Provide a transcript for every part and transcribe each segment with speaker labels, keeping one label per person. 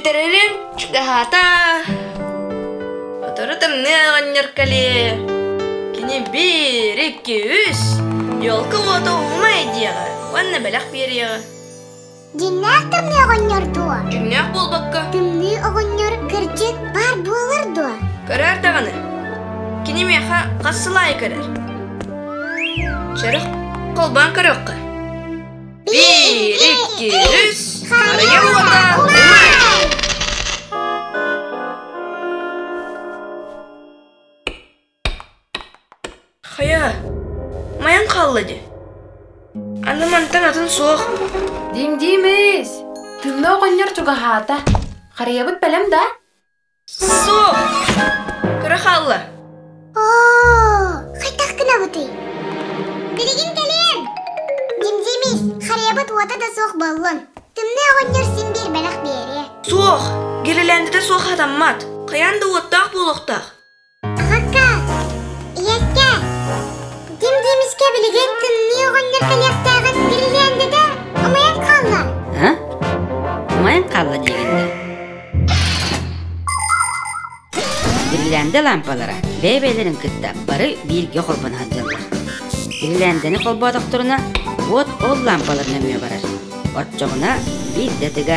Speaker 1: Биттерерин чугахата. Отору тымны оғаннар кәле. Кені 1, 2, 3. Yolka oto olmay diyaga. Vanna belak beriyaga.
Speaker 2: Dinnak tımны оғаннар дуа.
Speaker 1: Dinnak bol bakka.
Speaker 2: Tımны оғаннar kırcık бар болыр дуа.
Speaker 1: Karar tağını. Kini meha qasılay karar. Çarık kolban karıqqa. 1, 2, 3. Karaya oto olmay. Хая, маян қаллады. Аны мантан атын соқ.
Speaker 3: Дим-диміз. Тымны оғаннар чугахата. Қариябыт бәлем да?
Speaker 1: Соқ. Кыры қаллы.
Speaker 2: Қайтақ кіна бұты. Білеген кәлем. Дим-диміз. Қариябыт ота да соқ болын. Тымны оғаннар сен бер бәлақ бері.
Speaker 1: Соқ. Гелеләнді де соқ адаммат. Қаянды оттақ болуқтақ.
Speaker 2: Ағаққа. Иәкке. Дим-димізге білеген тымны оғаннар кәлектағын гелеләнді де омаян қалла.
Speaker 4: Омаян қалла дегенде. Гелеләнді лампалара бәйбәйлерін күтті бары бірге қолбан хаджалар. Гелеләндіні қолбадық тұрына от ол лампаларына мөе барар. От жоғына бір дәтігі.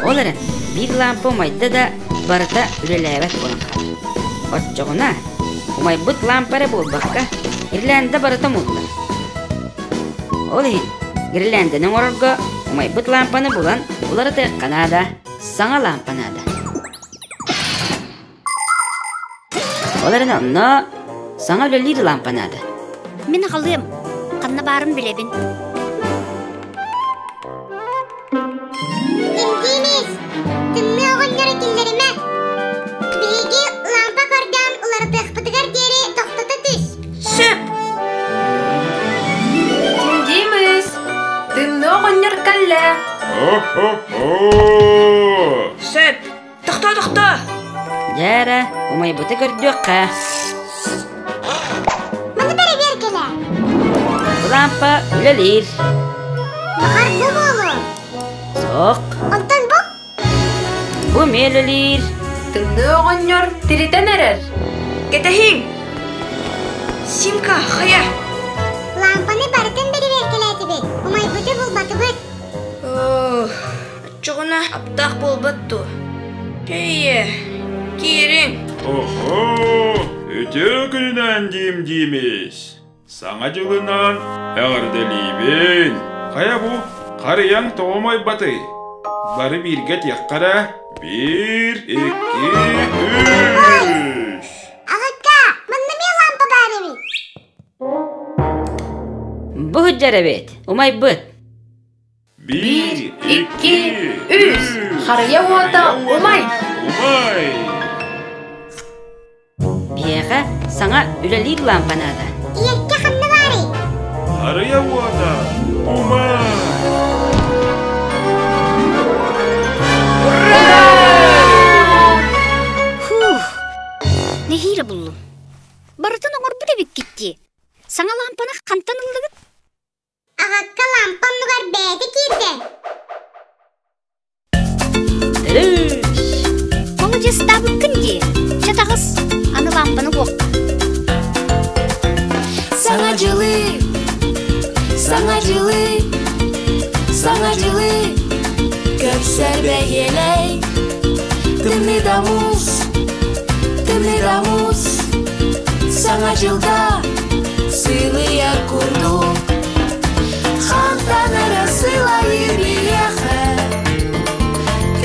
Speaker 4: Оларын бір лампа омайды да барыта үреләбәт болын қар. От жоғына омай бұт лампары болбаққа гелеләнді барыта мұллар. Ол ең гелеләндінің орырға омай бұт лампаны болан олары тәққанада, саңа лампанада. Оларын онно саңа өлелер лампанады.
Speaker 5: Мен қалым, қанна барын білебін.
Speaker 2: Дим-диміз. Тымны оғаннар екелеріме. Бейге лампа көрден олары тәқпытығар дері тоқтата түс.
Speaker 1: Сөп.
Speaker 3: Дим-диміз. Тымны оғаннар кәлі.
Speaker 1: Сөп. Тоқта.
Speaker 4: Жара, омай бұты көрдіққа.
Speaker 2: Мұны бәрі бер келі.
Speaker 4: Лампа өлелер.
Speaker 2: Бағар бұл болу.
Speaker 4: Соқ.
Speaker 2: Онтан бұл.
Speaker 4: Бұ мелелер.
Speaker 3: Тымны оғаннар тиритен әрер.
Speaker 1: Кетахин. Симка, хая.
Speaker 2: Лампаны барытын бәрі бер келі бет. Омай бұты бұл баты бұт.
Speaker 1: Çoğuna aptaq bolbattu. Heye, kirin.
Speaker 6: Öte gününden Dим-диміз. Саңа жылынан әғірделейбен. Қая бұ, қарияң тоғымай баты. Бары бірге тек-қара. 1, 2, 3.
Speaker 2: Ағыққа, мұнны мен лампа бәрі бет.
Speaker 4: Бұ хүджәрі бет, омай бұт.
Speaker 3: 1, 2, 3. Қария ота омай.
Speaker 4: Бияға саңа өлелер лампанада.
Speaker 2: Иәкке қанны бәрі.
Speaker 6: Қария ота, омай.
Speaker 5: Нехире бұллым. Барытын оңыр бұда бек кетті. Саңа лампаны қантан ұлығыт?
Speaker 2: Ағаққа лампам нұғар бәді келді.
Speaker 5: Оны жестабы күнде. Чатағыз, аны лампаны қоқ.
Speaker 7: Саңа жылы, көпсәр бәйелей. Тымны дамус, саңа жылда сыйлыя күрду. Хантанары сыйлайы биеқі,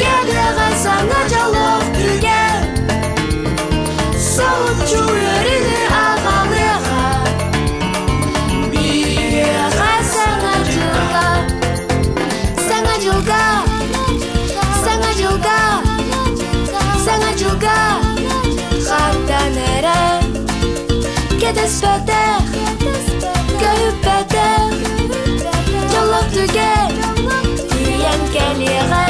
Speaker 7: кәдіға саңа жалов түге. Соғып жүріні ағалыға, биеға саңа жылда. Саңа жылда, хантанары кетес бәтер, көйіп бәтер. Жалов түге, түйен кәліға.